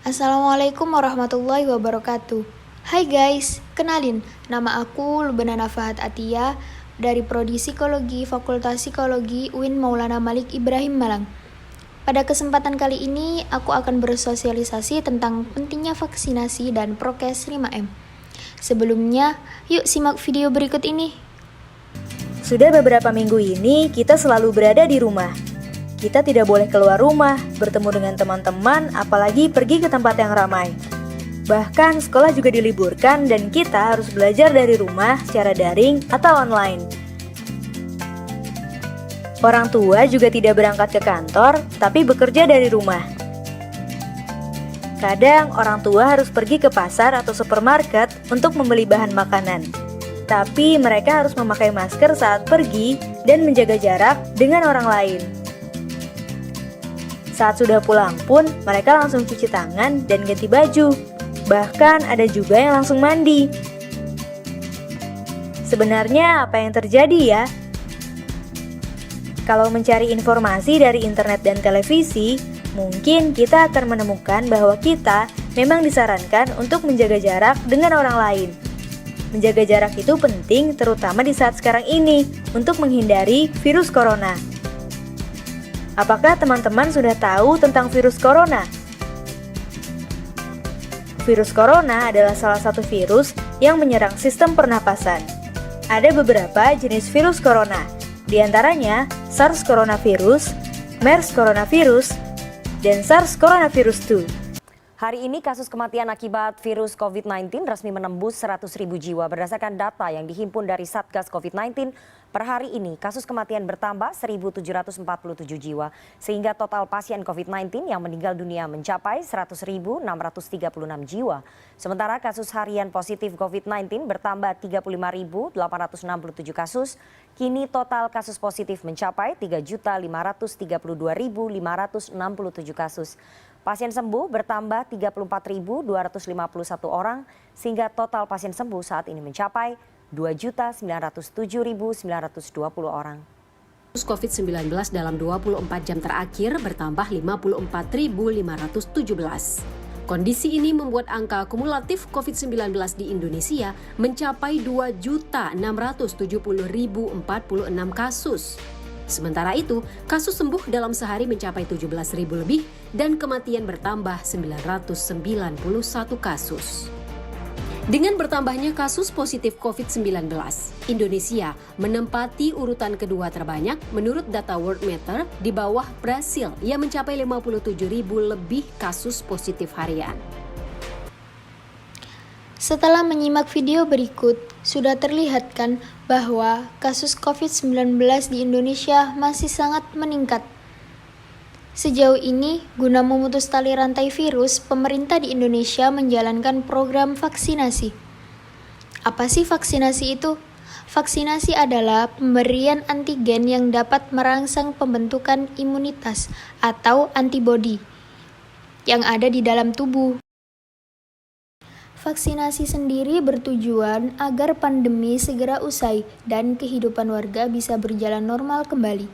Assalamualaikum warahmatullahi wabarakatuh. Hai guys, kenalin, nama aku Lubna Nafahat Atia dari Prodi Psikologi Fakultas Psikologi UIN Maulana Malik Ibrahim Malang. Pada kesempatan kali ini, aku akan bersosialisasi tentang pentingnya vaksinasi dan prokes 5M. Sebelumnya, yuk simak video berikut ini. Sudah beberapa minggu ini, kita selalu berada di rumah. Kita tidak boleh keluar rumah, bertemu dengan teman-teman, apalagi pergi ke tempat yang ramai. Bahkan sekolah juga diliburkan dan kita harus belajar dari rumah secara daring atau online. Orang tua juga tidak berangkat ke kantor, tapi bekerja dari rumah. Kadang orang tua harus pergi ke pasar atau supermarket untuk membeli bahan makanan. Tapi mereka harus memakai masker saat pergi dan menjaga jarak dengan orang lain. Saat sudah pulang pun, mereka langsung cuci tangan dan ganti baju. Bahkan ada juga yang langsung mandi. Sebenarnya apa yang terjadi ya? Kalau mencari informasi dari internet dan televisi, mungkin kita akan menemukan bahwa kita memang disarankan untuk menjaga jarak dengan orang lain. Menjaga jarak itu penting terutama di saat sekarang ini untuk menghindari virus corona. Apakah teman-teman sudah tahu tentang virus corona? Virus corona adalah salah satu virus yang menyerang sistem pernapasan. Ada beberapa jenis virus corona, di antaranya SARS coronavirus, MERS coronavirus, dan SARS coronavirus 2. Hari ini kasus kematian akibat virus COVID-19 resmi menembus 100.000 jiwa. Berdasarkan data yang dihimpun dari Satgas COVID-19, per hari ini kasus kematian bertambah 1.747 jiwa. Sehingga total pasien COVID-19 yang meninggal dunia mencapai 100.636 jiwa. Sementara kasus harian positif COVID-19 bertambah 35.867 kasus. Kini total kasus positif mencapai 3.532.567 kasus. Pasien sembuh bertambah 34.251 orang sehingga total pasien sembuh saat ini mencapai 2.907.920 orang. Kasus COVID-19 dalam 24 jam terakhir bertambah 54.517. Kondisi ini membuat angka kumulatif COVID-19 di Indonesia mencapai 2.670.046 kasus. Sementara itu, kasus sembuh dalam sehari mencapai 17.000 lebih dan kematian bertambah 991 kasus. Dengan bertambahnya kasus positif COVID-19, Indonesia menempati urutan kedua terbanyak menurut data Worldometer di bawah Brasil yang mencapai 57.000 lebih kasus positif harian. Setelah menyimak video berikut, sudah terlihat kan bahwa kasus COVID-19 di Indonesia masih sangat meningkat. Sejauh ini, guna memutus tali rantai virus, pemerintah di Indonesia menjalankan program vaksinasi. Apa sih vaksinasi itu? Vaksinasi adalah pemberian antigen yang dapat merangsang pembentukan imunitas atau antibodi yang ada di dalam tubuh. Vaksinasi sendiri bertujuan agar pandemi segera usai dan kehidupan warga bisa berjalan normal kembali.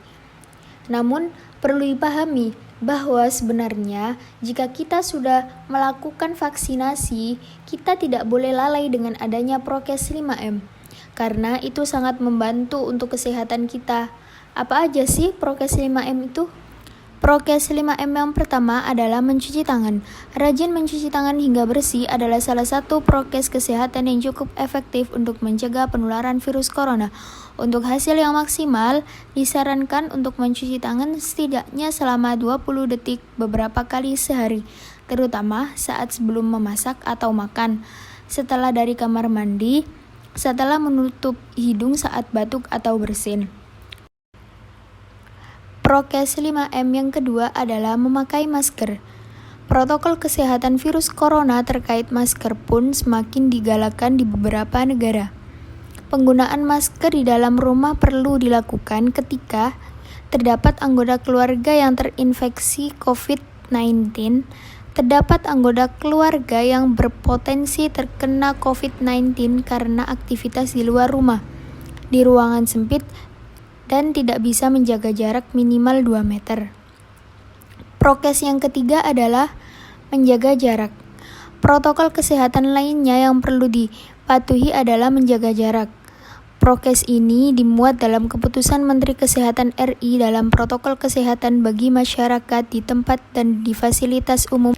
Namun, perlu dipahami bahwa sebenarnya jika kita sudah melakukan vaksinasi, kita tidak boleh lalai dengan adanya prokes 5M, karena itu sangat membantu untuk kesehatan kita. Apa aja sih prokes 5M itu? Prokes 5M yang pertama adalah mencuci tangan. Rajin mencuci tangan hingga bersih adalah salah satu prokes kesehatan yang cukup efektif untuk mencegah penularan virus corona. Untuk hasil yang maksimal, disarankan untuk mencuci tangan setidaknya selama 20 detik beberapa kali sehari, terutama saat sebelum memasak atau makan, setelah dari kamar mandi, setelah menutup hidung saat batuk atau bersin. Prokes 5M yang kedua adalah memakai masker. Protokol kesehatan virus corona terkait masker pun semakin digalakkan di beberapa negara. Penggunaan masker di dalam rumah perlu dilakukan ketika terdapat anggota keluarga yang terinfeksi COVID-19, terdapat anggota keluarga yang berpotensi terkena COVID-19 karena aktivitas di luar rumah, di ruangan sempit, dan tidak bisa menjaga jarak minimal 2 meter. Prokes yang ketiga adalah Menjaga jarak. Protokol kesehatan lainnya yang perlu dipatuhi adalah menjaga jarak. Prokes ini dimuat dalam Keputusan Menteri Kesehatan RI dalam protokol kesehatan bagi masyarakat di tempat dan di fasilitas umum.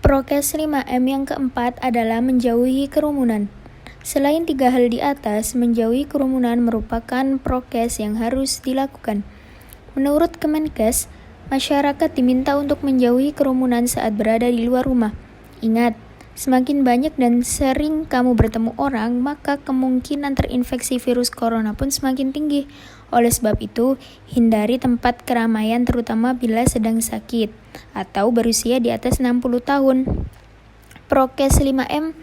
Prokes 5M yang keempat adalah menjauhi kerumunan. Selain 3 hal di atas, menjauhi kerumunan merupakan prokes yang harus dilakukan. Menurut Kemenkes, masyarakat diminta untuk menjauhi kerumunan saat berada di luar rumah. Ingat, semakin banyak dan sering kamu bertemu orang, maka kemungkinan terinfeksi virus corona pun semakin tinggi. Oleh sebab itu, hindari tempat keramaian terutama bila sedang sakit atau berusia di atas 60 tahun. Prokes 5M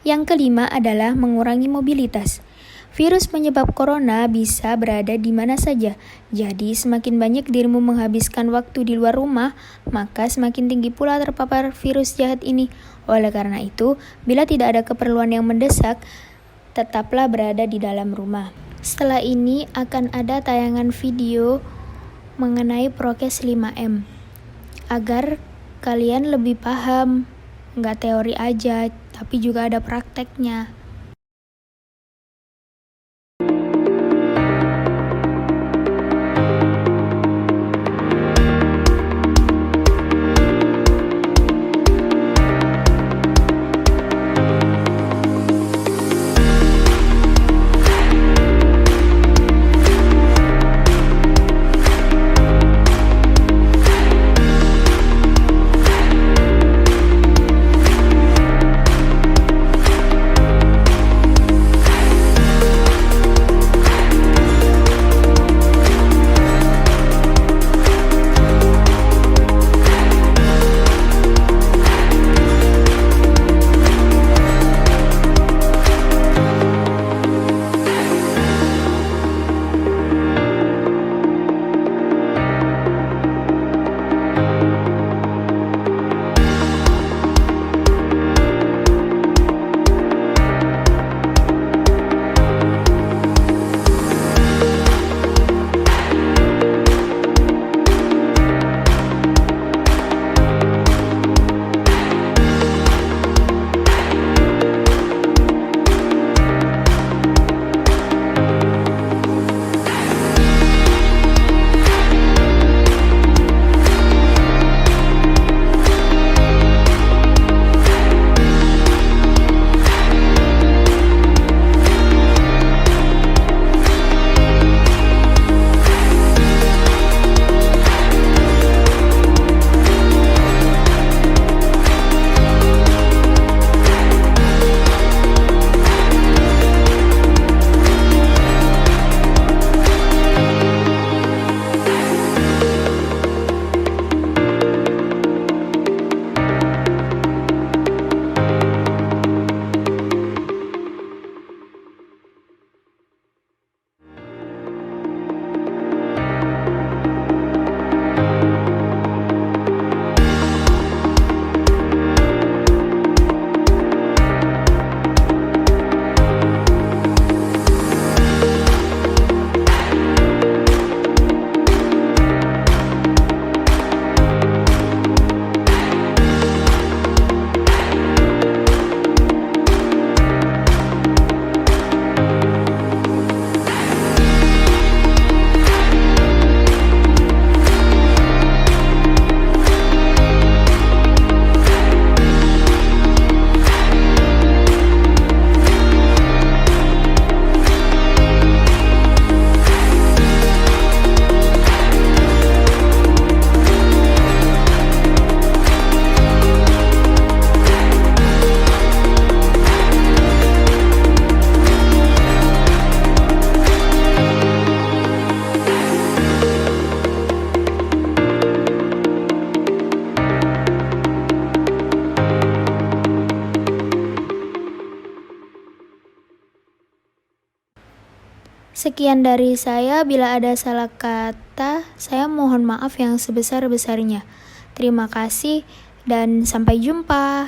yang kelima adalah mengurangi mobilitas. Virus penyebab corona bisa berada di mana saja. Jadi, semakin banyak dirimu menghabiskan waktu di luar rumah, maka semakin tinggi pula terpapar virus jahat ini. Oleh karena itu, bila tidak ada keperluan yang mendesak, tetaplah berada di dalam rumah. Setelah ini akan ada tayangan video mengenai prokes 5M agar kalian lebih paham, nggak teori aja, tapi juga ada prakteknya. Sekian dari saya, bila ada salah kata, saya mohon maaf yang sebesar-besarnya. Terima kasih dan sampai jumpa.